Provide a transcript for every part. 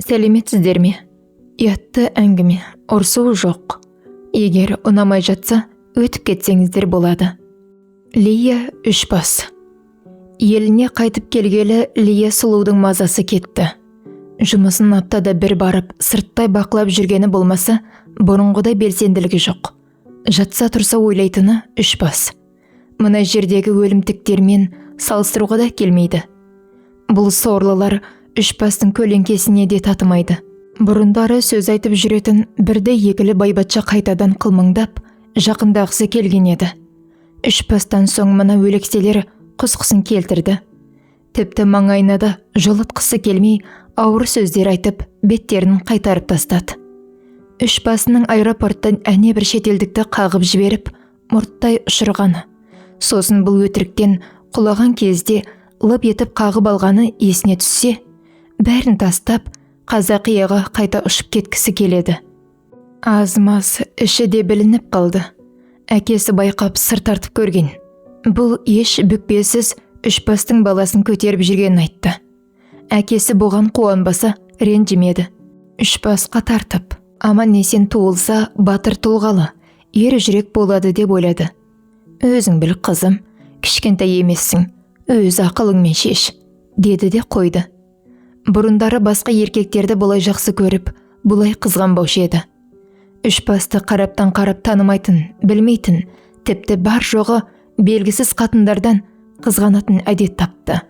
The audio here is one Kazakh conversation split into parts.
Сәлеметсіздер ме? Ұятты әңгіме, ұрсу жоқ. Егер ұнамай жатса, өтіп кетсеңіздер болады. Лия Үшбас. Еліне қайтып келгелі Лия сұлудың мазасы кетті. Жұмысын аптада бір барып, сырттай бақылап жүргені болмаса, бұрынғыдай белсенділігі жоқ. Жатса тұрса ойлайтыны Үшбас. Мына жердегі өлімтіктермен салыстыруға да келмейді. Бұл сорлылар Үшбастың көлеңкесіне де татымайды. Бұрындары сөз айтып жүретін бірді екілі байбатша қайтадан қылмыңдап, жақындағысы келген еді. Үшбастан соң мына өлекселер құсқысын келтірді. Тіпті маңайына да жолатқысы келмей, ауыр сөздер айтып, беттерін қайтарып тастады. Үшбасының аэропорттан әне бір шетелдікті қағып жіберіп, мұрттай ұшырғаны. Сосын бұл өтіріктен құлаған кезде лып етіп қағып алғаны есіне түссе, бәрін тастап, Қазақияға қайта ұшып кеткісі келеді. Аз-маз іші де білініп қалды. Әкесі байқап сыр тартып көрген. Бұл еш бүкпесіз Үшбастың баласын көтеріп жүргенін айтты. Әкесі бұған қуанбаса ренжімеді. Үшбасқа тартып, аман-есен туылса батыр тұлғалы, ер жүрек болады деп ойлады. Өзің біл қызым, кішкентай емессің, өз ақылыңмен шеш, деді де қойды. Бұрындары басқа еркектерді бұлай жақсы көріп, бұлай қызғанбаушы еді. Үшбасты қараптан қарап танымайтын, білмейтін, тіпті бар жоғы белгісіз қатындардан қызғанатын әдет тапты.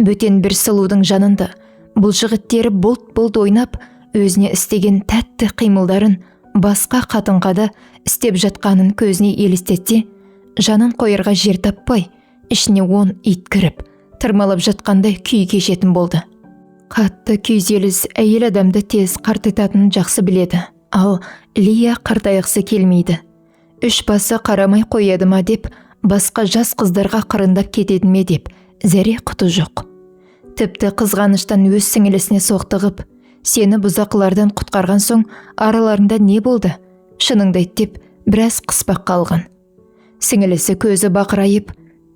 Бөтен бір сұлудың жанында бұл жігіттері бұлт-бұлт ойнап, өзіне істеген тәтті қимылдарын басқа қатынға да істеп жатқанын көзіне елестетсе, жанын қойырға жер таппай, ішіне 10 ит кіріп, тырмалап жатқандай күй кешетін болды. Қатты күйзеліс әйел адамды тез қартайтатынын жақсы біледі, ал Лия қартайғысы келмейді. Үшбасы қарамай қояды ма деп, басқа жас қыздарға қырындап кетеді ме деп, зәре құты жоқ. Тіпті қызғаныштан өз сіңілісіне соқтығып, сені бұзақылардан құтқарған соң араларында не болды? Шыныңды айт деп, біраз қыспақ қалған. Сіңілісі көзі бақырайып,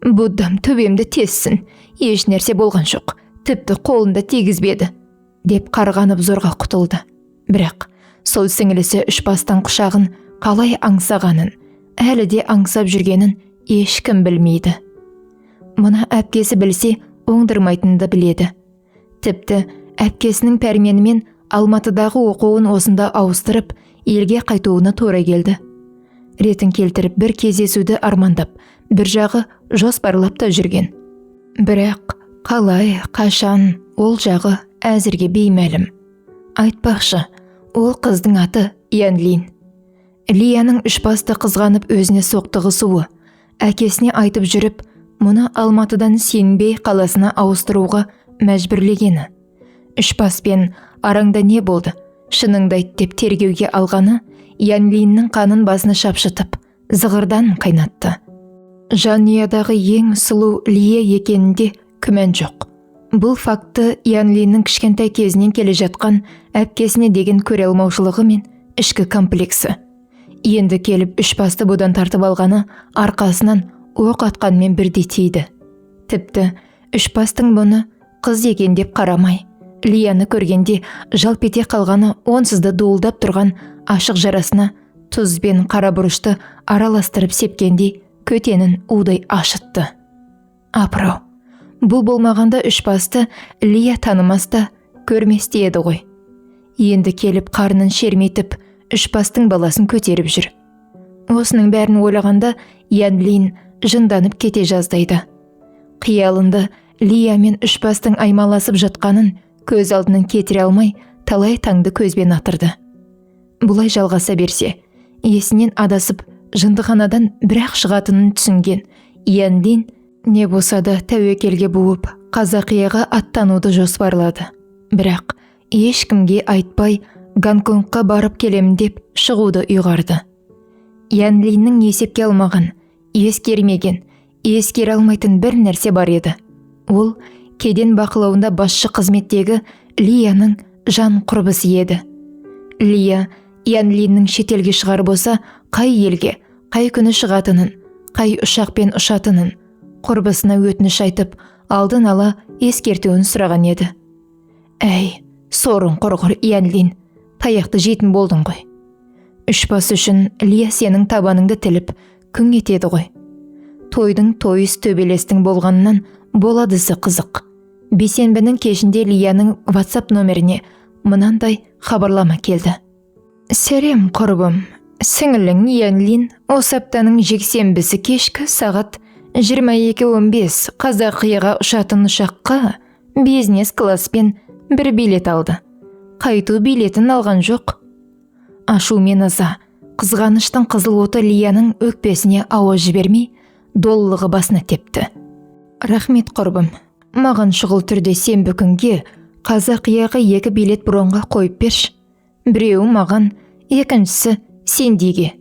«Бұддам төбемді тессін, еш нәрсе болған жоқ, тіпті қолында тегізбеді», деп қарғанып зорға құтылды. Бірақ сол сіңілісі Үшбастан құшағын қалай аңсағанын, әлі де аңсап жүргенін ешкім білмейді. Мұна әпкесі білсе, оңдырмайтынды біледі. Тіпті әпкесінің пәрменімен Алматыдағы оқуын осында ауыстырып, елге қайтуына тура келді. Ретін келтіріп бір кездесуді армандап, бір жағы жоспарлап та жүрген. Бірақ қалай, қашан, ол жағы әзірге беймәлім. Айтпақшы, ол қыздың аты Янлин. Лияның Үшбасты қызғанып өзіне соқтығысуы, әкесіне айтып жүріп, мұны Алматыдан Сенбей қаласына ауыстыруға мәжбүрлегені. Үшбаспен араңда не болды? Шыныңды айт деп тергеуге алғаны, Янлиннің қанын басына шапшытып, зығырдан қайнатты. Жанұядағы ең сұлу Лия екенінде күмән жоқ. Бұл факты Янлиннің кішкентай кезінен келе жатқан әпкесіне деген көре алмаушылығы мен ішкі комплексі. Енді келіп Үшбасты бұдан тартып алғаны арқасынан оқ атқанмен бірдей тиді. Тіпті Үшбастың бұны қыз екен деп қарамай, Лияны көргенде жалп ете қалғаны онсыз да дуылдап тұрған ашық жарасына тұз бен қара бұрышты араластырып сепкендей көтенін удай ашытты. Апырау, бұл болмағанда Үшбасты Лия танымаста, көрместе еді ғой. Енді келіп қарнын шермейтіп, Үшбастың баласын көтеріп жүр. Осының бәрін ойлағанда Янлин жынданып кете жаздайды. Қиялында Лия мен Үшбастың аймаласып жатқанын көз алдынан кетіре алмай, талай таңды көзбен атырды. Бұлай жалғаса берсе, есінен адасып, жындығанадан бірақ шығатынын түсінген Янлин не болса да тәуекелге буып, Қазақияға аттануды жоспарлады. Бірақ ешкімге айтпай, Гонконгқа барып келемін деп шығуды ұйғарды. Янлиннің есепке алмаған, ескермеген, ескере алмайтын бір нәрсе бар еді. Ол кеден бақылауында басшы қызметтегі Лияның жан құрбысы еді. Лия Янлиннің шетелге шығар болса, қай елге, қай күні шығатынын, қай ұшақпен ұшатынын, құрбысына өтініш айтып, алдын ала ескертуін сұраған еді. Әй, Сорың құрғыр Янлин, таяқты жейтін болдың ғой. Үш бас үшін Лия сенің табаныңды тіліп, күң етеді ғой. Тойдың тойыс төбелестің болғанынан боладысы қызық. Бейсенбінің кешінде Лияның WhatsApp номеріне мынандай хабарлама келді. Сәлем құрбым, сіңілің Янлин осы аптаның жексенбісі кешкі сағат 22:15 Қазақияға ұшатын ұшаққа бизнес класспен бір билет алды. Қайту билетін алған жоқ. Ашу мен ыза, қызғаныштың қызыл оты Лияның өкпесіне ауа жібермей, долылығы басына тепті. Рахмет құрбым, маған шұғыл түрде сенбі күнге Қазақияға 2 билет бронға қойып берші. Біреуі маған, екіншісі Сендиге.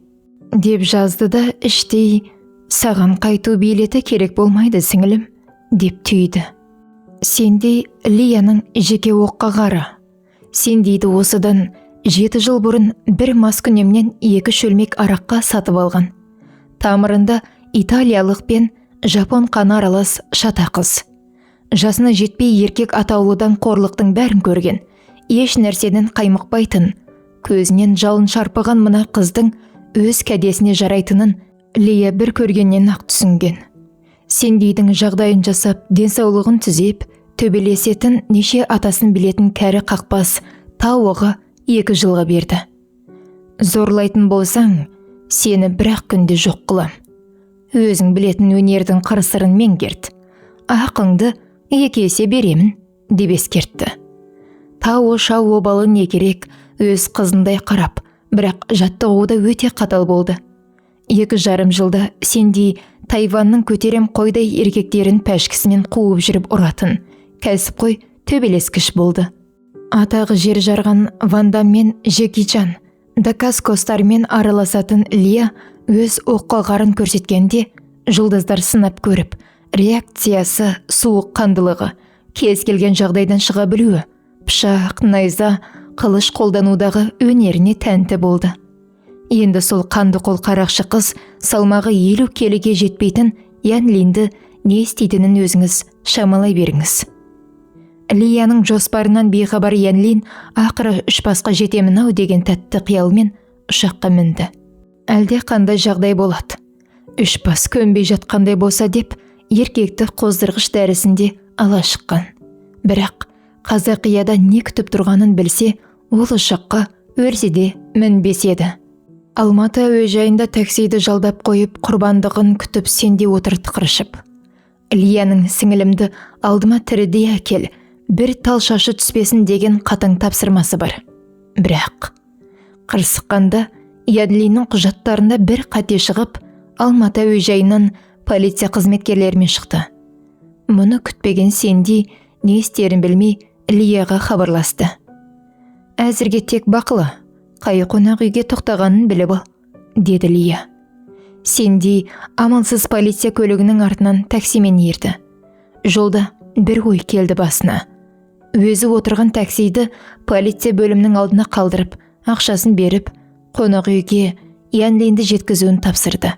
Деп жазды да іштей, саған қайту билеті керек болмайды сіңілім, деп түйді. Сенди Лияның жеке оққа қара. Сендиді осыдан 7 жыл бұрын бір маскүнемнен 2 шөлмек араққа сатып алған. Тамырында италиялық пен жапон қаны аралас шата қыз. Жасына жетпей еркек атаулыдан қорлықтың бәрін көрген, еш нәрседен қаймықпайтын, көзінен жалын шарпыған мына қыздың өз кәдесіне жарайтынын Лия бір көргеннен ақ түсінген. Сендидің жағдайын жасап, денсаулығын түзеп, төбелесетін неше атасын білетін кәрі қақпас тауығы 2 жылға берді. Зорлайтын болсаң, сені бір-ақ күнде жоқ қылам. Өзің білетін өнердің қыр-сырын меңгерт. Ақыңды 2 есе беремін, деп ескертті. Тауы шау обалы не керек, өз қызындай қарап, бірақ жаттығуы өте қатал болды. 2,5 жылда Сенди Тайванның көтерем қойдай еркектерін пәшкісімен қуып жүріп ұратын, кәсіпқой төбелескіш болды. Атағы жер жарған Ван Дам мен Джеки Чан, Дакас Костармен араласатын Лия өз оққа қарын көрсеткенде, жұлдыздар сынап көріп, реакциясы, суық қандылығы, кез келген жағдайдан шыға білуі, пышақ, найза, қылыш қолданудағы өнеріне тәнті болды. Енді сол қанды қол қарақшы қыз салмағы 50 келіге жетпейтін Янлинді не істейтінін өзіңіз шамалай беріңіз. Лияның жоспарынан бейхабар Янлин ақыры 3 басқа жетемін-ау деген тәтті қиялмен ұшаққа мінді. Әлде қандай жағдай болады? 3 бас көнбей жатқандай болса деп, еркекті қоздырғыш дәрісінде ала шыққан. Бірақ Қазақияда не күтіп тұрғанын білсе, ол ұшаққа өрсе де мінбес еді. Алматы әуежайында таксиді жалдап қойып, құрбандығын күтіп Сенди отыр тықыршып. Лияның сіңілімді алдыма тірідей әкел, бір тал шашы түспесін деген қатаң тапсырмасы бар. Бірақ қырсыққанда Янлиннің құжаттарында бір қате шығып, Алматы әуежайынан полиция қызметкерлерімен шықты. Мұны күтпеген Сенди не істерін білмей Лияға хабарласты. Әзірге тек бақылы, қай қонақ үйге тоқтағанын біліп ал, деді Лия. Сенди амалсыз полиция көлігінің артынан таксимен ерді. Жолда бір ой келді басына. Өзі отырған таксиді полиция бөлімінің алдына қалдырып, ақшасын беріп, қонақ үйге Янлинді жеткізуін тапсырды.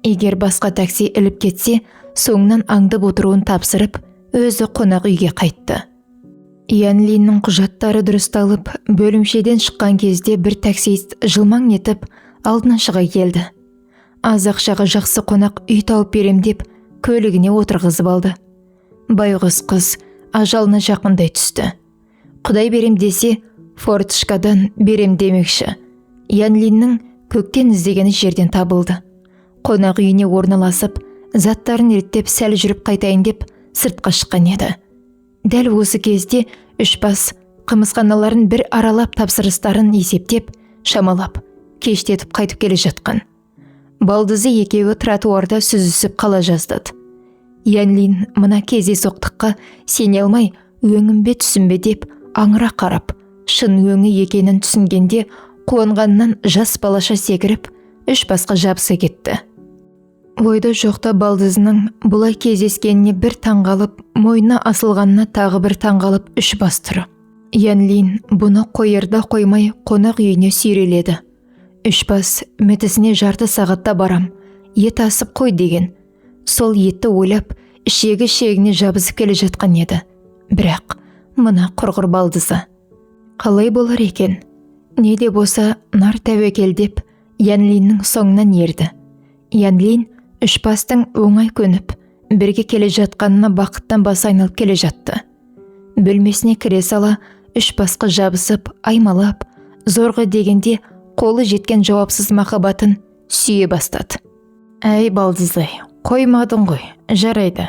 Егер басқа такси іліп кетсе, соңынан аңдып отыруын тапсырып, өзі қонақ үйге қайтты. Янлиннің құжаттары дұрысталып, бөлімшеден шыққан кезде бір таксист жылмаң етіп, алдына шыға келді. Аз ақшаға жақсы қонақ үй тауып берем деп, көлігіне отырғызып алды. Байғұс қыз ажалына жақындай түсті. Құдай берем десе, форточкадан берем демекші. Янлиннің көктен іздегені жерден табылды. Қонақ үйіне орналасып, заттарын реттеп сәл жүріп қайтайын деп сыртқа шыққан еді. Дәл осы кезде 3 бас қымызханаларын бір аралап тапсырыстарын есептеп, шамалап, кештетіп қайтып келе жатқан. Балдызы екеуі тротуарда сүзісіп қала жаздады. Янлин мына кездейсоқтыққа сене алмай, өңім бе түсім бе деп аңыра қарап, шын өңі екенін түсінгенде қуанғаннан жас балаша секіріп, 3 басқа жабыса кетті. Ойда жоқта балдызының бұлай кездескеніне бір таңғалып, мойнына асылғанына тағы бір таңғалып 3 бас тұр. Янлин бұны қойырда қоймай қонақ үйіне сүйреледі. 3 бас мітісіне жарты сағатта барам, ет асып қой деген. Сол етті ойлап, ішегі шегіне жабысып келе жатқан еді. Бірақ мына құрғыр балдызы қалай болар екен? Не де болса нар тәуекел деп Янлиннің соңынан ерді. Янлин Үшбастың оңай көніп, бірге келе жатқанына бақыттан басы айналып келе жатты. Бөлмесіне кіре сала, Үшбасқа жабысып, аймалап, зорға дегенде қолы жеткен жауапсыз махаббатын сүйе бастады. «Әй балдыздай, қоймадың ғой, жарайды»,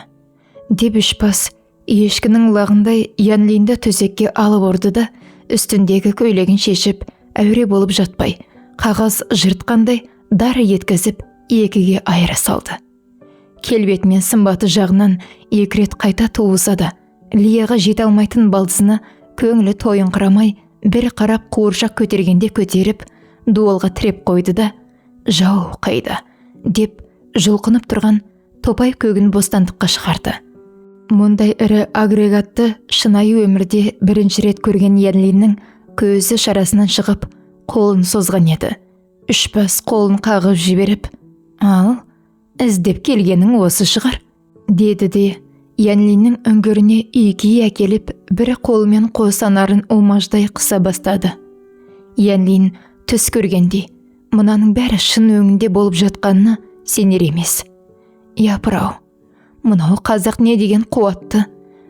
деп Үшбас ешкінің лағындай Янлинді төсекке алып ұрды да, үстіндегі көйлегін шешіп, әуре болып жатпай, қағаз жыртқандай дары еткізіп, екіге айыра салды. Келбетімен сымбаты жағынан екі рет қайта туылса да, Лияға жете алмайтын балдызына көңілі тойыңқырамай, бір қарап қуыршақ көтергенде көтеріп, дуалға тіреп қойды да, «Жау қайда?» деп жұлқынып тұрған топай көгін бостандыққа шығарды. Мұндай ірі агрегатты шынайы өмірде бірінші рет көрген Янлиннің көзі шарасынан шығып, қолын созған еді. Үшбас қолын қағып жіберіп, «Ал, іздеп келгенің осы шығар», деді де, Янлиннің үңгіріне үйкей әкеліп, бір қолымен қос анарын умаждай қыса бастады. Янлин түс көргенде, мұнаның бәрі шын өңінде болып жатқанына сенер емес. Япыр-ау, мынау қазақ не деген қуатты,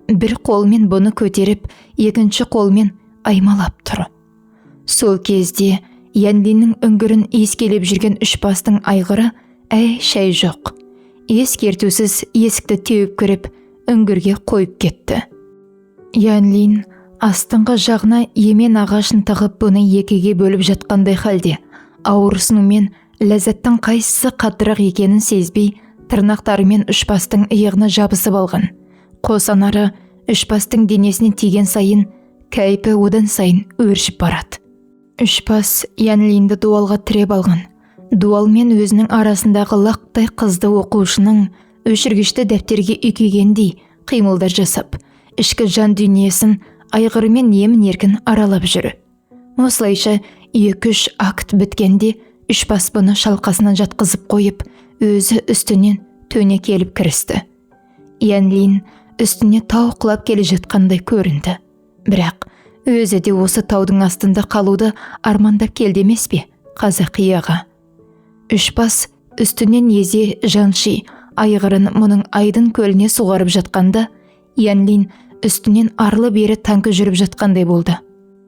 бір қолмен бұны көтеріп, екінші қолмен аймалап тұр. Сол кезде Янлиннің үңгірін ескелеп жүрген Үшбастың айғыры «Әй, шәй жоқ», ескертусіз есікті теуіп кіріп, үңгірге қойып кетті. Янлин астыңғы жағына емен ағашын тығып бұны екіге бөліп жатқандай халде, ауырсынумен ләззаттың қайсысы қаттырақ екенін сезбей, тырнақтарымен Үшбастың иығына жабысып алған. Қос анары Үшбастың денесіне тиген сайын, кәйпі одан сайын өршіп барады. Үшбас Янлинді дуалға тіреп алған. Дуал мен өзінің арасындағы лақтай қызды оқушының өшіргішті дәптерге үйкегендей қимылдар жасап, ішкі жан дүниесін айғырымен емін-еркін аралап жүр. Осылайша 2-3 акт біткенде Үшбас бұны шалқасынан жатқызып қойып, өзі үстінен төне келіп кірісті. Янлин үстіне тау құлап келе жатқандай көрінді. Бірақ өзі де осы таудың астында қалуды армандап келді емес пе, Қазақи аға? Үшбас үстінен езе жанши айғырын мұның айдын көліне суғарып жатқанда, Янлин үстінен арлы-бері танкі жүріп жатқандай болды.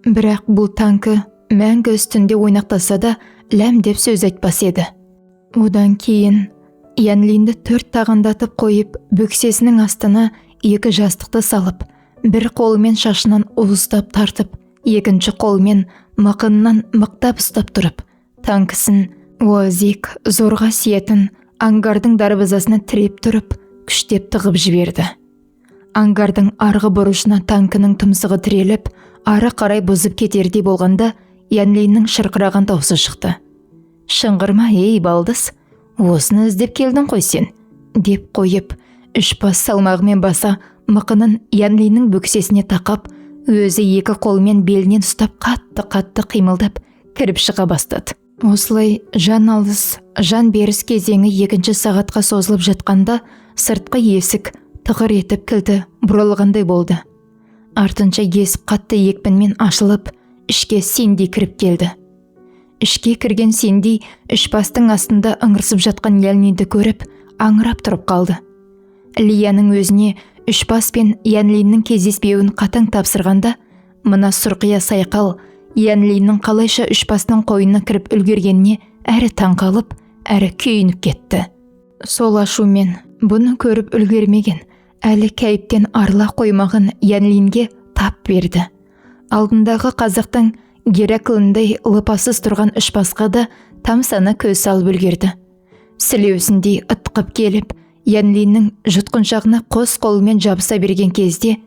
Бірақ бұл танкі мәңгі үстінде ойнақтаса да ләм деп сөз айтпас еді. Одан кейін Янлинді 4 тағандатып қойып, бөксесінің астына 2 жастықты салып, бір қолымен шашынан уыстап тартып, екінші қолымен мақынынан мықтап ұстап тұрып, танкісін уазик зорға сиетін ангардың дарбазасына тіреп тұрып, күштеп тығып жіберді. Ангардың арғы бұрышына танкінің тұмсығы тіреліп, ары қарай бұзып кетердей болғанда, Янлиннің шырқыраған даусы шықты. «Шыңғырма, ей балдыз, осыны іздеп келдің ғой сен», деп қойып, Үшбас салмағымен баса мықынын Янлиннің бөксесіне тақап, өзі 2 қолмен белінен ұстап қатты қимылдап кіріп шыға бастады. Осылай жан алыс, жан беріс кезеңі 2 сағатқа созылып жатқанда, сыртқы есік тығыр етіп кілті бұрылғандай болды. Артынша есік қатты екпінмен ашылып, ішке Синди кіріп келді. Ішке кірген Синди Үшбастың астында ыңырсып жатқан Янлинді көріп, аңырап тұрып қалды. Лияның өзіне Үшбас пен Янлиннің кездеспеуін қатаң тапсырғанда, мына сұрқия сайқал Янлиннің қалайша Үшбастың қойнына кіріп үлгергеніне әрі таңқалып, әрі күйініп кетті. Сол ашумен бұны көріп үлгермеген, әлі кәйіптен арыла қоймаған Янлинге тап берді. Алдындағы қазақтың Гераклындай лыпасыз тұрған Үшбасқа да тамсана көз салып үлгерді. Сілеусіндей ытқып келіп, Янлиннің жұтқыншағына қос қолымен жабыса берген кезде,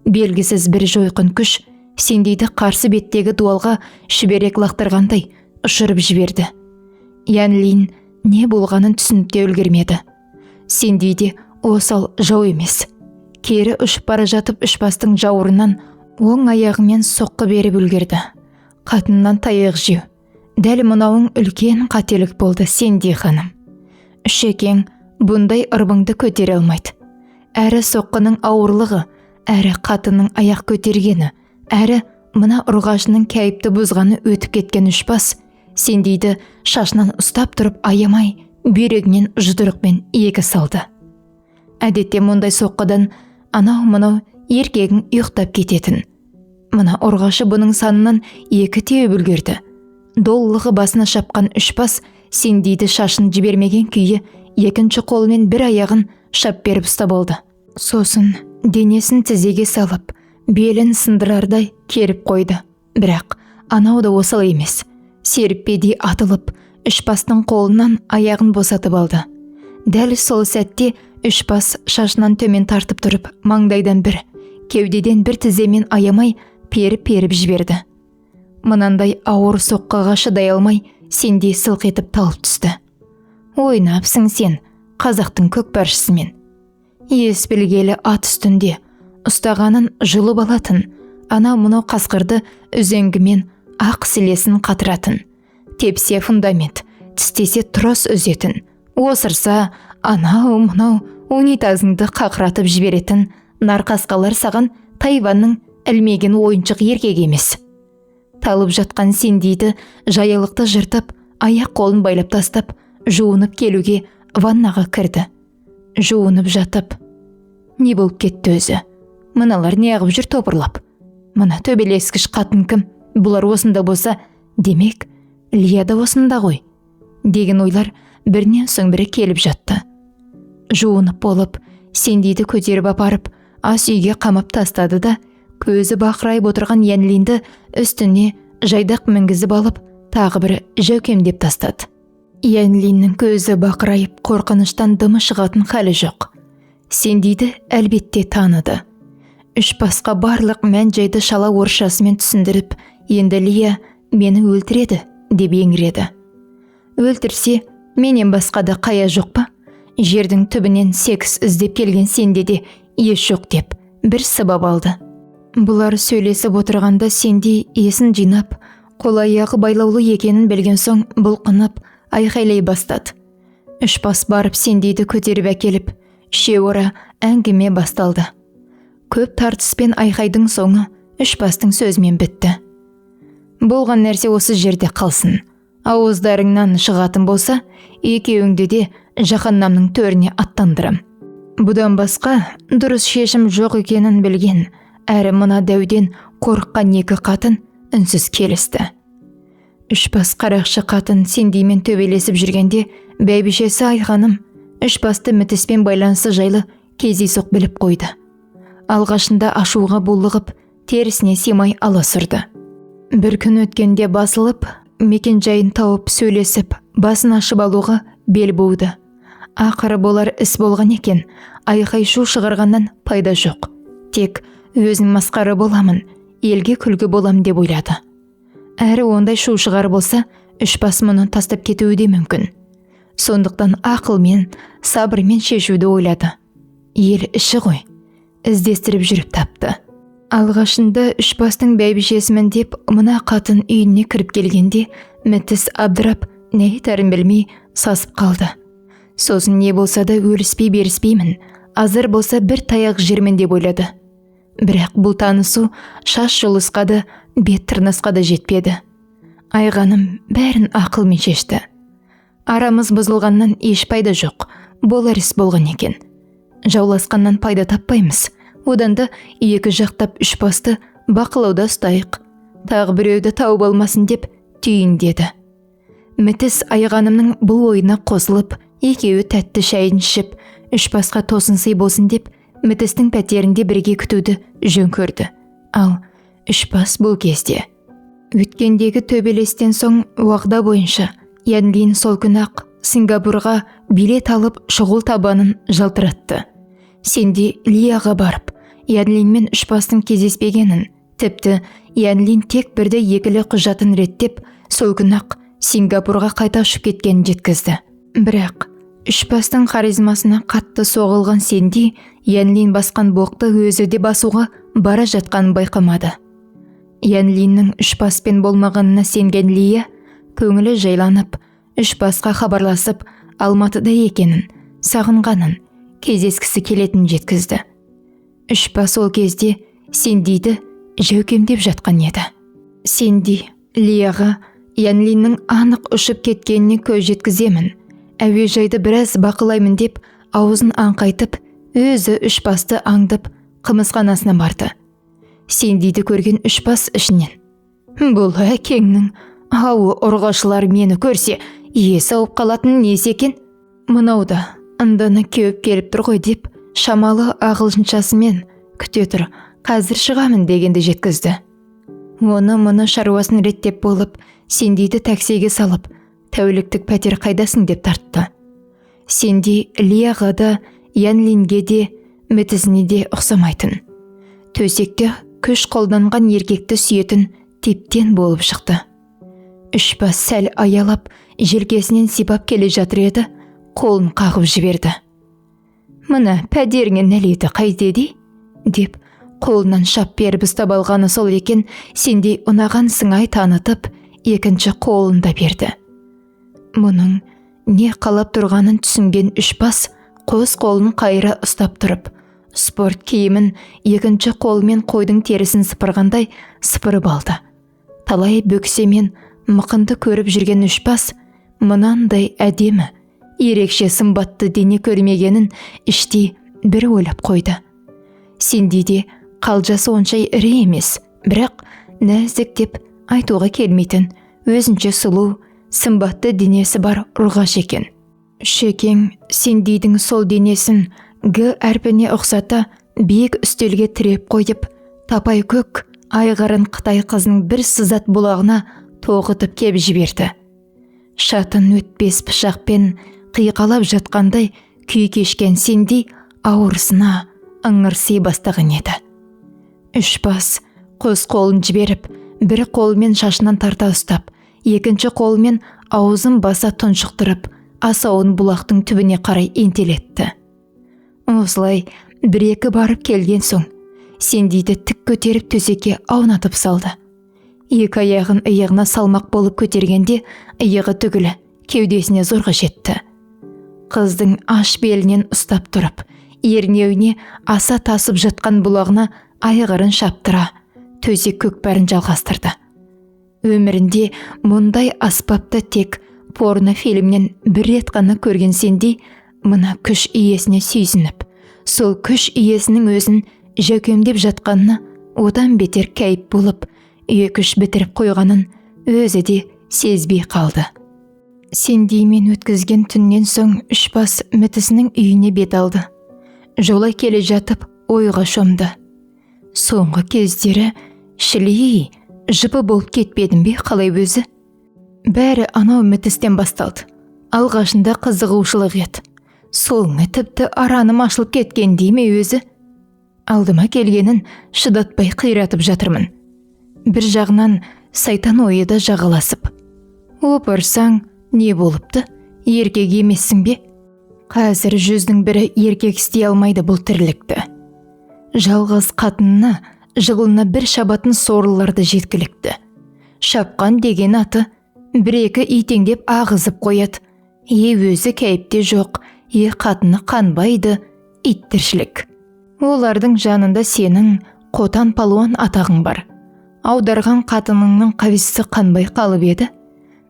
белгісіз бір жойқын күш Синдиді қарсы беттегі дуалға шүберек лақтырғандай ұшырып жіберді. Янлин не болғанын түсініп те үлгермеді. Синдиде осал жау емес. Кері ұшып бара жатып Үшбастың жауырынан оң аяғымен соққы беріп үлгерді. Қатыннан таяқ жеу. Дәл мынауың үлкен қателік болды, Синди ханым. Үшекең бұндай ырбыңды көтере алмайды. Әрі соққының ауырлығы, әрі қатының аяқ көтергені, әрі мына ұрғашының кәйіпті бұзғаны өтіп кеткен Үшбас Сендиді шашынан ұстап тұрып аямай, бүйрегінен жұдырықпен екі салды. Әдетте мұндай соққыдан анау-мынау еркегің ұйықтап кететін. Мына ұрғашы бұның санынан екі теуіп үлгерді. Доллығы басына шапқан Үшбас Сендиді шашын жібермеген күйі екінші қолымен бір аяғын шап беріп ұстап алды. Сосын денесін тізеге салып, белін сындырардай керіп қойды. Бірақ анау да осал емес. Серіппедей атылып, Үшбастың қолынан аяғын босатып алды. Дәл сол сәтте Үшбас шашынан төмен тартып тұрып, маңдайдан бір, кеудеден бір тіземен аямай періп-періп жіберді. Мынандай ауыр соққыға шыдай алмай, Сенди сылқ етіп талып түсті. Ойнапсың сен, қазақтың көкпаршысымен. Ес білгелі ат үстінде, ұстағанын жұлып алатын, анау-мынау қасқырды үзеңгімен ақ сілесін қатыратын. Тепсе фундамент, тістесе трос үзетін. Осырса, анау-мынау унитазыңды қақыратып жіберетін нарқасқалар саған Тайванның ілмеген ойыншық еркек емес. Талып жатқан Сендиді жаялықты жыртып, аяқ қолын байлап тастап, жуынып келуге ваннаға кірді. Жуынып жатып, не болып кетті өзі? Мыналар не ағып жүр топырлап? Мына төбелескіш қатын кім? Бұлар осында болса, демек, Лия да осында ғой, деген ойлар бірінен соң бірі келіп жатты. Жуынып болып, Сендиді көтеріп апарып, ас үйге қамап тастады да, көзі бақырайып отырған Янлинді үстіне жайдақ мінгізіп алып, тағы бірі жәукемдеп тастады. Янлиннің көзі бақырайып, қорқыныштан дымы шығатын халі жоқ. Сендиді әлбетте таныды. Үшбасқа барлық мән-жайды шала орысшасымен түсіндіріп, енді Лия мені өлтіреді деп еңіреді. Өлтірсе, менен басқа да қая жоқ па? Жердің түбінен секс іздеп келген сенде де еш жоқ деп бір сыбап алды. Бұлар сөйлесіп отырғанда Сенди есін жинап, қол-аяғы байлаулы екенін білген соң бұлқынып, айқайлай бастады. Үшбас барып Сендиді көтеріп әкеліп, шеуара әңгіме басталды. Көп тартыспен айқайдың соңы Үшбастың сөзімен бітті. Болған нәрсе осы жерде қалсын. Ауыздарыңнан шығатын болса, екеуіңді де жаһаннамның төріне аттандырам. Бұдан басқа дұрыс шешім жоқ екенін білген, әрі мына дәуден қорыққан екі қатын үнсіз келісті. Үшбас қарақшы қатын Сендимен төбелесіп жүргенде, бәйбішесі Айғаным Үшбасты мітіспен байланысы жайлы кездейсоқ біліп қойды. Алғашында ашуға булығып, терісіне симай аласырды. Бір күн өткенде басылып, мекен жайын тауып сөйлесіп, басын ашып алуға бел буды. Ақыры болар іс болған екен, айқай-шу шығарғаннан пайда жоқ. Тек өзін масқара боламын, елге күлгі болам деп ойлады. Әрі ондай шу шығар болса, Үшбас мұны тастап кетуі де мүмкін. Сондықтан ақылмен, сабырмен шешуді ойлады. Ел іші ғой, іздестіріп жүріп тапты. Алғашында Үшбастың бәйбішесімін деп мына қатын үйіне кіріп келгенде, Мітіс абдырап, не айтарын білмей сасып қалды. Сосын не болса да өліспей беріспеймін, азыр болса бір таяқ жермен деп ойлады. Бірақ бұл танысу шаш жұлысқа да, бет тырнасқа да жетпеді. Айғаным бәрін ақылмен шешті. Арамыз бұзылғаннан еш пайда жоқ, болар іс болған екен. Жауласқаннан пайда таппаймыз. Одан да екі жақтап Үшбасты бақылауда ұстайық. Тағы біреуді тауып алмасын деп түйіндеді. Мітіс Айғанымның бұл ойына қосылып, екеуі тәтті шайын ішіп, Үшбасқа тосын сый болсын деп, Мітістің пәтерінде бірге күтуді жөн көрді. Ал Үшбас бұл кезде өткендегі төбелестен соң уағда бойынша Янлин сол күні-ақ Сингапурға билет алып шұғыл табанын жалтыратты. Сенди Лияға барып, Янлинмен Үшбастың кездеспегенін, тіпті Янлин тек бірді екілі құжатын реттеп, сол күні-ақ Сингапурға қайта ұшып кеткенін жеткізді. Бірақ Үшбастың харизмасына қатты соғылған Сенди Янлин басқан боқты өзі де басуға бара жатқанын байқамады. Янлиннің Үшбаспен болмағанына сенген Лия көңілі жайланып, Үшбасқа хабарласып, Алматыда екенін, сағынғанын, кездескісі келетін жеткізді. Үшбас ол кезде Сендиді жәукемдеп жатқан еді. Синди Лияға Янлиннің анық ұшып кеткеніне көз жеткіземін. Әуежайды біраз бақылаймын деп аузын аңқайтып, өзі үш басты аңдып қымызханасына барды. Синдиді көрген үш бас ішінен: бұл әкеңнің ауы ұрғашылар мені көрсе, есі ауып қалатын несі екен? Мынау да ындыны кеуіп келіп тұр ғой деп шамалы ағылшыншасымен күте тұр, қазір шығамын дегенді жеткізді. Мұны шаруасын реттеп болып, Синдиді таксиге салып, тәуліктік пәтер қайдасың деп тартты. Синди Лияға да, Янлинге де, Мітісіне де ұқсамайтын. Төсекте күш қолданған еркекті сүйетін типтен болып шықты. Үш бас сәл аялап, желкесінен сипап келе жатыр еді, қолын қағып жіберді. Мына пәдеріңе нәлеті қайтеді? Деп қолынан шап беріп ұстап алғаны сол екен. Синдей ұнаған сыңай танытып, екінші қолын да берді. Мұның не қалап тұрғанын түсінген үш бас қос қолын қайыра ұстап тұрып, спорт киімін екінші қолымен қойдың терісін сыпырғандай сыпырып алды. Талай бөксемен мықынды көріп жүрген үш бас мынандай әдемі, ерекше сымбатты дене көрмегенін іштей бір ойлап қойды. Синдиде қалжасы онша ірі емес, бірақ нәзік деп айтуға келмейтін, өзінше сұлу, сымбатты денесі бар ұрғаш екен. Шекең Синдидің сол денесін Г әрпіне ұқсата биік үстелге тіреп қойып, тапай көк айғырын Қытай қызының бір сызат бұлағына тоғытып кеп жіберді. Шатын өтпес пышақпен қиқалап жатқандай күй кешкен Синди ауырсына ыңырси бастаған еді. Үш бас қос қолын жіберіп, бір қолымен шашынан тарта ұстап, екінші қолымен аузын баса тұншықтырып, асауын бұлақтың түбіне қарай ентелетті. Осылай бір-екі барып келген соң, Синдиді тік көтеріп төсекке аунатып салды. Екі аяғын иығына салмақ болып көтергенде, иығы түгілі кеудесіне зорға жетті. Қыздың аш белінен ұстап тұрып, ернеуіне аса тасып жатқан бұлағына айғырын шаптыра, төсек көкпәрін жалғастырды. Өмірінде мұндай аспапты тек порно фильмнен бір рет қана көрген Синди, мына күш иесіне сүйсініп, сол күш иесінің өзін жәукемдеп жатқанына одан бетер кәйіп болып, екі-үш бітіріп қойғанын өзі де сезбей қалды. Синдимен өткізген түннен соң үш бас Мітісінің үйіне бет алды. Жолай келе жатып ойға шомды. Соңғы кездері шілей жыбы болып кетпедім бе қалай өзі? Бәрі анау Мітістен басталды. Алғашында қызығушылық ет. Соңы тіпті араным ашылып кеткен дейме өзі? Алдыма келгенін шыдатпай қиратып жатырмын. Бір жағынан сайтан ойы да жағаласып. Опырсаң, не болыпты? Еркек емессің бе? Қазір жүздің бірі еркек істей алмайды бұл тірлікті. Жалғыз қатынына жылына бір шабатын сорлыларды жеткілікті. Шапқан деген аты бір-екі итеңдеп ағызып қояды. Өзі кәйіпте жоқ, қатыны қанбайды, иттіршілік. Олардың жанында сенің қотан палуан атағың бар. Аударған қатыныңның қависі қанбай қалып еді.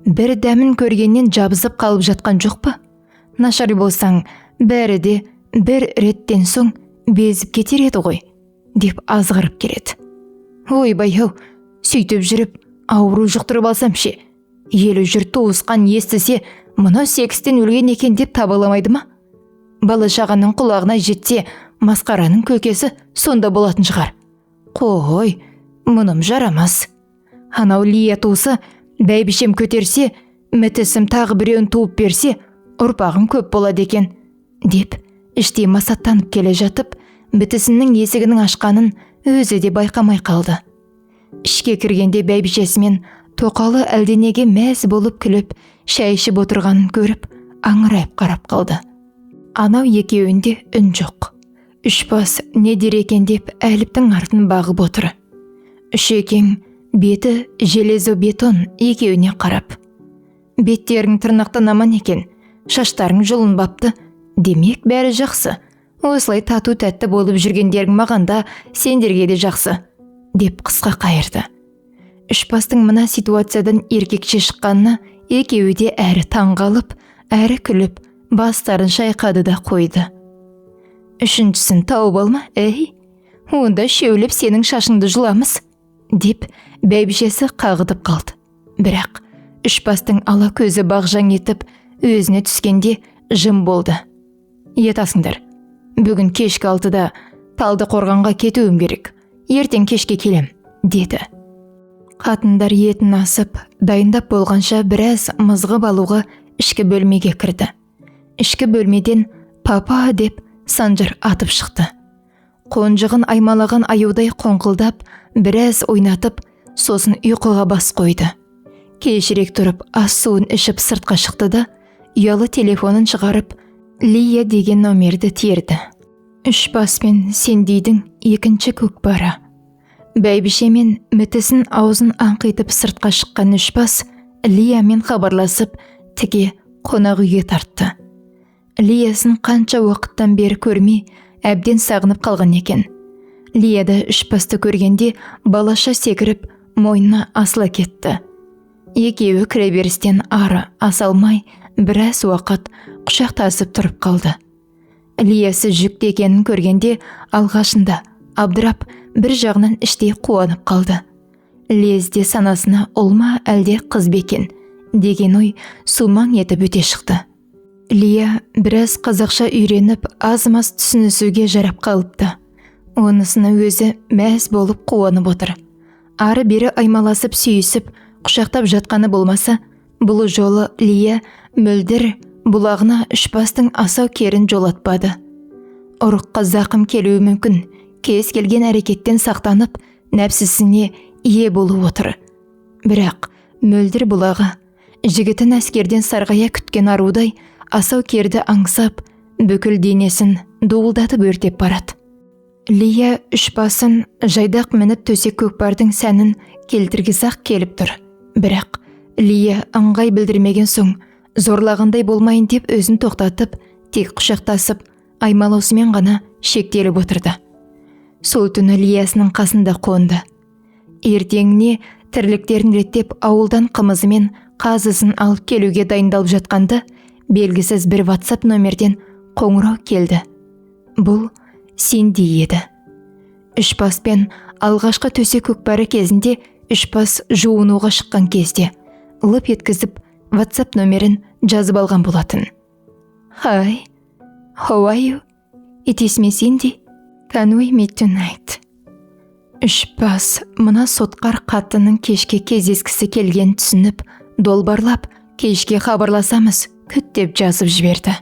Бір дәмін көргеннен жабызып қалып жатқан жоқ па? Нашар болсаң, бәрі де бір реттен соң безіп кетер еді ғой, деп азғырып келеді. Ойбай-ау, сөйтіп жүріп, ауру жұқтырып алсам ше, елі жұрт туысқан естісе, мұны секстен өлген екен деп табаламайды ма? Бала шағаның құлағына жетсе, масқараның көкесі сонда болатын шығар. Қой, мұным жарамас. Анау Лия туысы бәйбішем көтерсе, Мітісім тағы біреуін туып берсе, ұрпағым көп болады екен, деп іштей масаттанып келе жатып, Мітісінің есігінің ашқанын өзі де байқамай қалды. Ішке кіргенде бәйбішесімен тоқалы әлденеге мәз болып күліп, шай ішіп отырғанын көріп, аңырайып қарап қалды. Анау екеуінде үн жоқ. Үш бас не дер екен деп әліптің артын бағып отыр. Шекең беті железо бетон екеуіне қарап. Беттерің тырнақтан аман екен, шаштарың жұлынбапты, демек бәрі жақсы. Осылай тату тәтті болып жүргендерің мағанда сендерге де жақсы, деп қысқа қайырды. Үшбастың мына ситуациядан еркекше шыққанына екеуі де әрі таңғалып, әрі күліп, бастарын шайқады да қойды. Үшіншісін тауып алма, онда шеулеп сенің шашыңды жұламыз, деп бәйбішесі қағытып қалды. Бірақ Үшбастың ала көзі бағжаң етіп, өзіне түскенде жым болды. Етасыңдар, бүгін кешкі 6-да Талды қорғанға кетуім керек. Ертең кешке келем, деді. Қатындар етін асып, дайындап болғанша біраз мызғып алуға ішкі бөлмеге кірді. Ішкі бөлмеден папа деп Санжар атып шықты. Қонжығын аймалаған аюдай қоңқылдап, біраз ойнатып, сосын ұйқыға бас қойды. Кешірек тұрып, ас суын ішіп сыртқа шықты да, ұялы телефонын шығарып, Лия деген номерді терді. Үшбас пен Сендидің екінші көкпары. Бәйбішемен мітісін аузын аңқитып сыртқа шыққан Үшбас Лиямен хабарласып, тіге қонақ үйге тартты. Лиясын қанша уақыттан бері көрмей, әбден сағынып қалған екен. Лияда Үшбасты көргенде балаша секіріп, мойнына асыла кетті. Екеуі кіреберістен ары аса алмай, біраз уақыт құшақтасып тұрып қалды. Лиясы жүкті екенін көргенде алғашында абдырап, бір жағынан іштей қуанып қалды. Лезде санасына ұлма әлде қыз бекен деген ой сумаң етіп өте шықты. Лия біраз қазақша үйреніп, аз-маз түсінісуге жарап қалыпты. Онысына өзі мәз болып қуанып отыр. Ары бері аймаласып сүйісіп, құшақтап жатқаны болмаса, бұл жолы Лия мөлдір бұлағына Үшбастың асау керін жолатпады. Ұрыққа зақым келуі мүмкін, кез келген әрекеттен сақтанып, нәпсісіне ие болып отыр. Бірақ мөлдір бұлағы, жігітін әскерден сарғая күткен арудай, асау керді аңсап, бүкіл денесін дуылдатып өртеп барады. Лия Үшбасын жайдақ мініп төсек көкпардың сәнін келтіргізақ келіп тұр. Бірақ Лия ыңғай білдірмеген соң, зорлағандай болмайын деп өзін тоқтатып, тек құшақтасып, аймалаусымен ғана шектеліп отырды. Сол түні Лиясының қасында қонды. Ертеңіне тірліктерін реттеп ауылдан қымызымен қазысын алып келуге дайындалып жатқанды, белгісіз бір WhatsApp номерден қоңырау келді. Бұл Сенди еді. Үшбаспен алғашқы төсек көкпары кезінде Үшбас жуынуға шыққан кезде лып еткізіп WhatsApp номерін жазып алған болатын. Hi, how are you? It is me Cindy. Can we meet tonight? Үшбас мына сотқар қатынның кешке кездескісі келген түсініп, долбарлап, кешке хабарласамыз, күт деп жазып жіберді.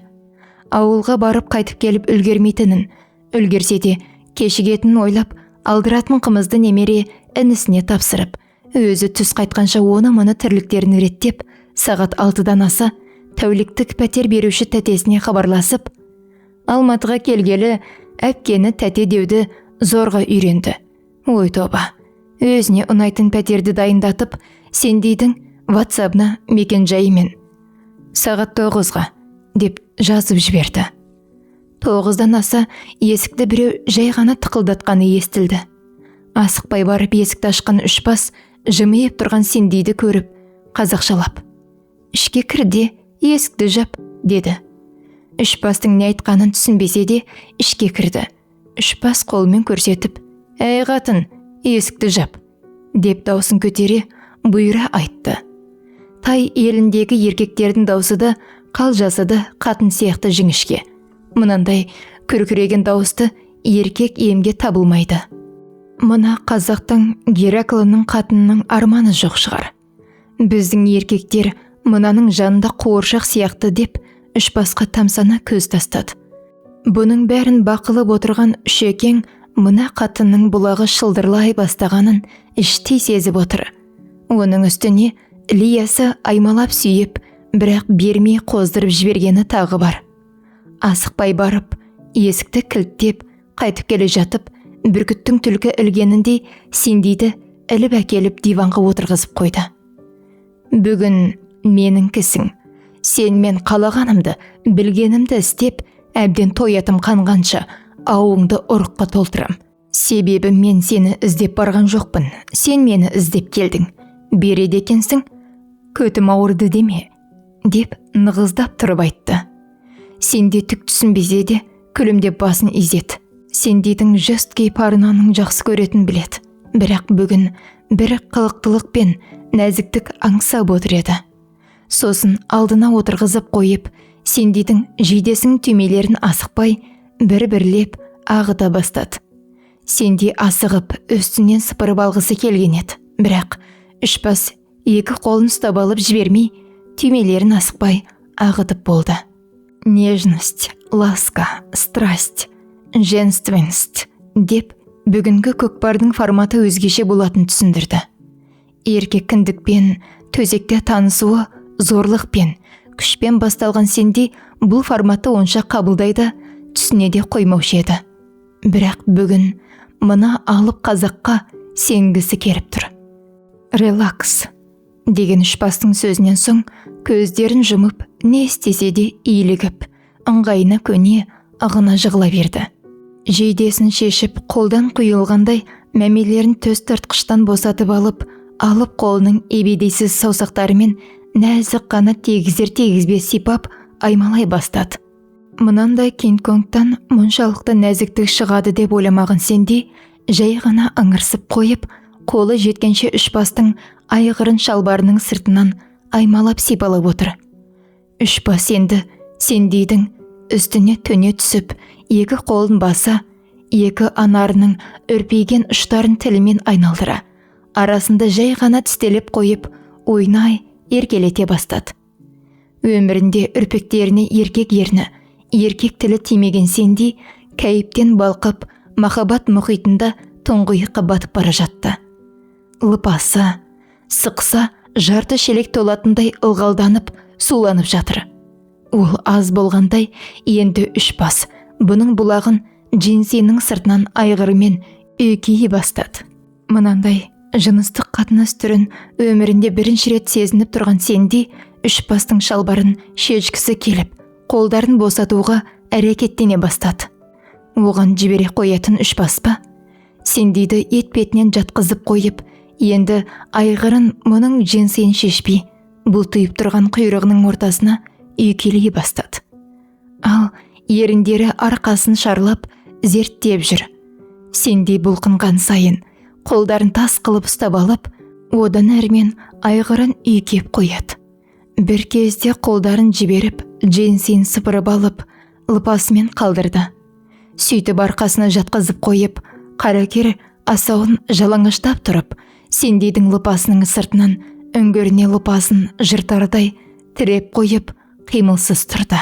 Ауылға барып қайтып келіп үлгермейтінін, үлгерсе де кешігетінін ойлап, алдыратын қымызды немере інісіне тапсырып, өзі түс қайтқанша оны-мұны тірліктерін реттеп, сағат 6-дан аса тәуліктік пәтер беруші тәтесіне хабарласып, Алматыға келгелі әпкені тәте деуді зорға үйренді. Ой тоба, өзіне ұнайтын пәтерді дайындатып, Сендидің WhatsApp-на мекен жайымен сағат 9-ға деп жазып жіберді. 9-дан аса есікті біреу жай ғана тықылдатқаны естілді. Асықпай барып есікті ашқан Үшбас жымиып тұрған Сендиді көріп, қазақшалап, «Ішке кірде, есікті жап», деді. Үшбастың не айтқанын түсінбесе де ішке кірді. Үшбас қолмен көрсетіп, «Әй қатын, есікті жап», деп даусын көтере, бұйыра айтты. Тай еліндегі еркектердің даусы да, қалжасы да қатын сияқты жіңішке. Мынандай күркіреген дауысты еркек емге табылмайды. Мына қазақтың Гераклының қатынының арманы жоқ шығар. Біздің еркектер мынаның жанында қуыршақ сияқты деп Үшбасқа тамсана көз тастады. Бұның бәрін бақылып отырған Үшекең мына қатынның бұлағы шылдырлай бастағанын іштей сезіп отыр. Оның үстіне Лиясы аймалап сүйіп, бірақ бермей қоздырып жібергені тағы бар. Асықпай барып, есікті кілттеп, қайтып келе жатып, бүркіттің түлкі ілгеніндей Сендиді іліп әкеліп диванға отырғызып қойды. Бүгін менің кісің, сен мен қалағанымды, білгенімді істеп, әбден тоятым қанғанша, ауыңды ұрыққа толтырам. Себебі мен сені іздеп барған жоқпын, сен мені іздеп келдің. Береді екенсің, көтім ауырды деме, деп нығыздап тұрып айтты. Сенде түк түсінбесе де, күлімдеп басын изет. Сендейдің жест кейпарынаның жақсы көретін білет. Бірақ бүгін бір қылықтылық пен нәзіктік аңсап отыр еді. Сосын алдына отырғызып қойып, сендейдің жейдесің түймелерін асықпай, бір-бірлеп ағыта бастады. Сендей асығып, үстінен сыпырып алғысы келген еді. Бірақ Үшпас екі қолын ұстап алып жібермей, түймелерін асықпай ағытып болды. Нежность, ласка, страсть, женственность деп бүгінгі көкпардың форматы өзгеше болатын түсіндірді. Еркек кіндікпен, төзекке танысуы зорлықпен, күшпен басталған сендей бұл форматты онша қабылдайды, түсіне де қоймаушы еді. Бірақ бүгін мына алып қазаққа сенгісі келіп тұр. Релакс деген Үшпастың сөзінен соң көздерін жұмып, не істесе де иілігіп, ыңғайына көне ағына жығыла берді. Жейдесін шешіп, қолдан құйылғандай мәмелерін төс тартқыштан босатып алып қолының ебедейсіз саусақтарымен нәзік қана тегізер-тегізбес сипап аймалай бастады. Мынандай Кинг-Конгтан мұншалықты нәзіктік шығады деп ойламаған сендей, жай ғана ыңырсып қойып, қолы жеткенше Үшпастың айғырын шалбарының сыртынан аймалап сипалап отыр. Үшпас енді сендейдің үстіне төне түсіп, екі қолын баса, екі анарының үрпейген ұштарын тілімен айналдыра, арасында жай ғана тістелеп қойып, ойнай еркелете бастады. Өмірінде үрпектеріне еркек ерні, еркек тілі тимеген сендей, кәйіптен балқып, махаббат мұхитында тұңғиыққа батып бара жатты. Лыпасы, сықса, жарты шелек толатындай ылғалданып, суланып жатыр. Ол аз болғандай, енді Үшпас бұның бұлағын джинсінің сыртынан айғырымен үйкейі бастады. Мынандай жыныстық қатынас түрін өмірінде бірінші рет сезініп тұрған сендей, Үшпастың шалбарын шешкісі келіп, қолдарын босатуға әрекеттене бастады. Оған жібере қоятын Үшпас па? Сендейді етпетінен жатқызып қойып, енді айғырын мұның джинсиін шешпей, бұлтиып тұрған құйрығының ортасына үйкелей бастады. Ал еріндері арқасын шарлап, зерттеп жүр. Сендей бұлқынған сайын, қолдарын тас қылып ұстап алып, одан әрмен айғырын үйкеп қояды. Бір кезде қолдарын жіберіп, джинсиін сыпырып алып, лыпасымен қалдырды. Сөйтіп арқасына жатқызып қойып, қаракер асауын жалаңаштап тұрып, сендейдің лыпасының сыртынан үңгіріне лыпасын жыртардай тіреп қойып, қимылсыз тұрды.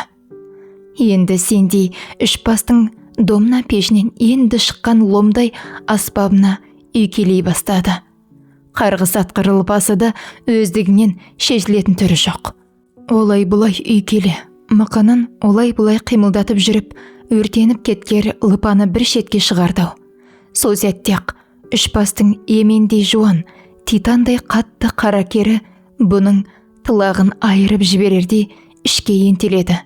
Енді сендей Үшпастың домна пешінен енді шыққан ломдай аспабына үйкелей бастады. Қарғыс атқыр лыпасы да өздігінен шешілетін түрі жоқ. Олай-бұлай үйкеле, мықынын олай-бұлай қимылдатып жүріп, өртеніп кеткер лыпаны бір шетке шығардау. Сол сәтте-ақ Үшпастың емендей жуан, титандай қатты қаракері бұның тылағын айырып жіберердей ішке ентеледі.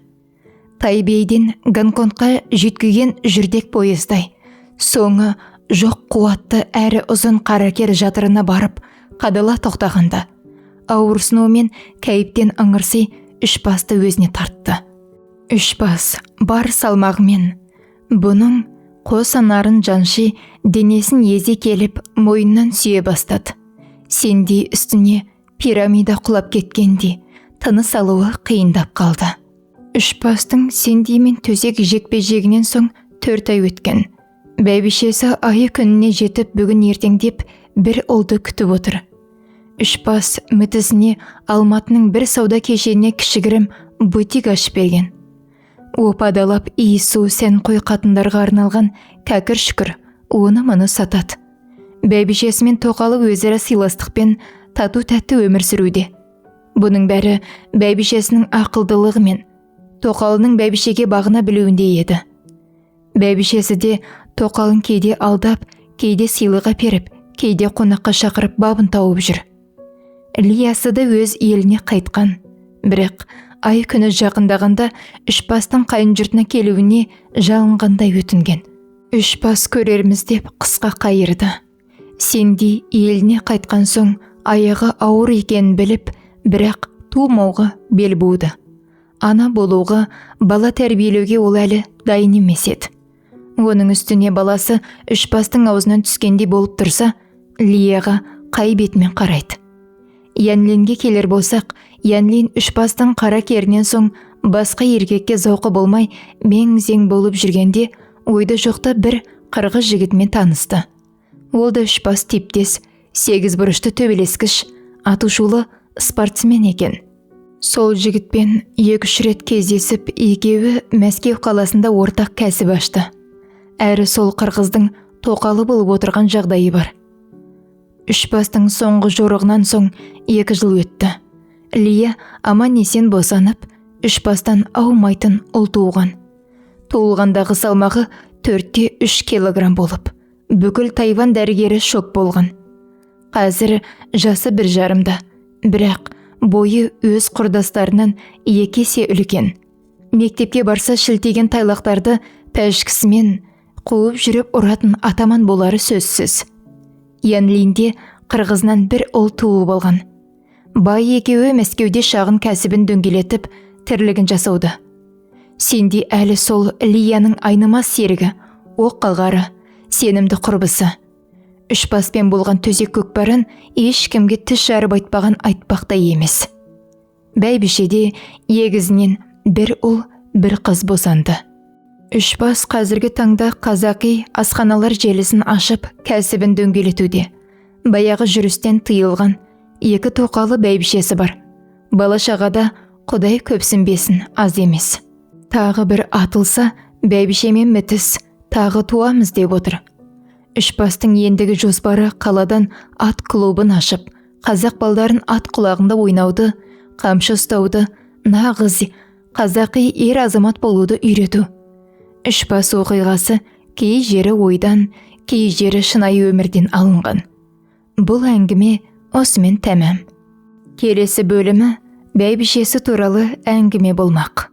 Тайбейден Гонконгқа жеткіген жүрдек поездай, соңы жоқ қуатты әрі ұзын қаракер жатырына барып, қадала тоқтағанда, ауырсынуымен кәйіптен ыңырси Үшпасты өзіне тартты. Үшпас бар салмағымен бұның қос анарын жанши, денесін езе келіп, мойнынан сүйе бастады. Сендей үстіне пирамида құлап кеткенде, тыныс алуы қиындап қалды. Үшпастың сендеймен төсек жекпе-жегінен соң 4 ай өткен. Бәйбішесі айы күніне жетіп, бүгін ертеңдеп бір ұлды күтіп отыр. Үшпас мүтісіне Алматының бір сауда кешеніне кішігірім бутик ашып берген. Опадалап иісу сән қой қатындарға арналған кәкір шүкір оны мұны сатады. Бәйбішесімен тоқалы өзара сыйластықпен тату-тәтті өмір сүруде. Бұның бәрі бәйбішесінің ақылдылығы мен тоқалының бәйбішеге бағына білуінде еді. Бәйбішесі де тоқалын кейде алдап, кейде сыйлыға періп, кейде қонаққа шақырып бабын тауып жүр. Лиясы да өз еліне қайтқан. Бірақ ай күні жақындағанда Үшпастың қайын жұртына келуіне жалынғандай өтінген. Үш бас көрерміз деп қысқа қайырды. Сендей еліне қайтқан соң аяғы ауыр екенін біліп, бірақ тумауға бел буды. Ана болуға, бала тәрбиелеуге ол әлі дайын емес еді. Оның үстіне баласы үш бастың аузынан түскендей болып тұрса, Лияға қай бетімен қарайды. Янлинге келер болсақ, Янлин үш бастың қара керінен соң басқа еркекке зауқы болмай мең-зең болып жүргенде, ойда жоқта бір қырғыз жігітімен танысты. Ол да үш бас типтес, 8 бұрышты төбелескіш, атышулы спортсмен екен. Сол жігітпен 2-3 рет кездесіп, екеуі Мәскеу қаласында ортақ кәсіп ашты. Әрі сол қырғыздың тоқалы болып отырған жағдайы бар. Үш бастың соңғы жорығынан соң 2 жыл өтті. Лия аман-есен босанып, үш бастан аумайтын ұл туылған. Туылғандағы салмағы 4-3 килограмм болып, бүкіл Тайвань дәрігері шок болған. Қазір жасы 1,5-да, бірақ бойы өз құрдастарынан 2 есе үлкен. Мектепке барса шілтеген тайлақтарды пәшкісімен қуып жүріп ұратын атаман болары сөзсіз. Янлинде қырғызынан бір ұл туып алған. Бай екеуі Мәскеуде шағын кәсібін дөңгелетіп, тірлігін жасауда. Сенде әлі сол Лияның айнымас серігі, оқ қалғары, сенімді құрбысы. Үш баспен болған төсек көкпарын ешкімге тіс жарып айтпаған айтпақтай емес. Бәйбішеде егізінен бір ұл, бір қыз босанды. Үш бас қазіргі таңда қазақи асханалар желісін ашып, кәсібін дөңгелетуде. Баяғы жүрістен тыйылған 2 тоқалы бәйбішесі бар. Бала-шағада Құдай көпсінбесін аз емес. Тағы бір атылса, бәйбішемен бітіс, тағы туамыз деп отыр. Үш бастың ендігі жоспары қаладан ат клубын ашып, қазақ балдарын ат құлағында ойнауды, қамшы ұстауды, нағыз қазақи ер азамат болуды үйрету. Үш бас оқиғасы кей жері ойдан, кей жері шынайы өмірден алынған. Бұл әңгіме осымен тәмам. Келесі бөлімі бәйбішесі туралы әңгіме болмақ.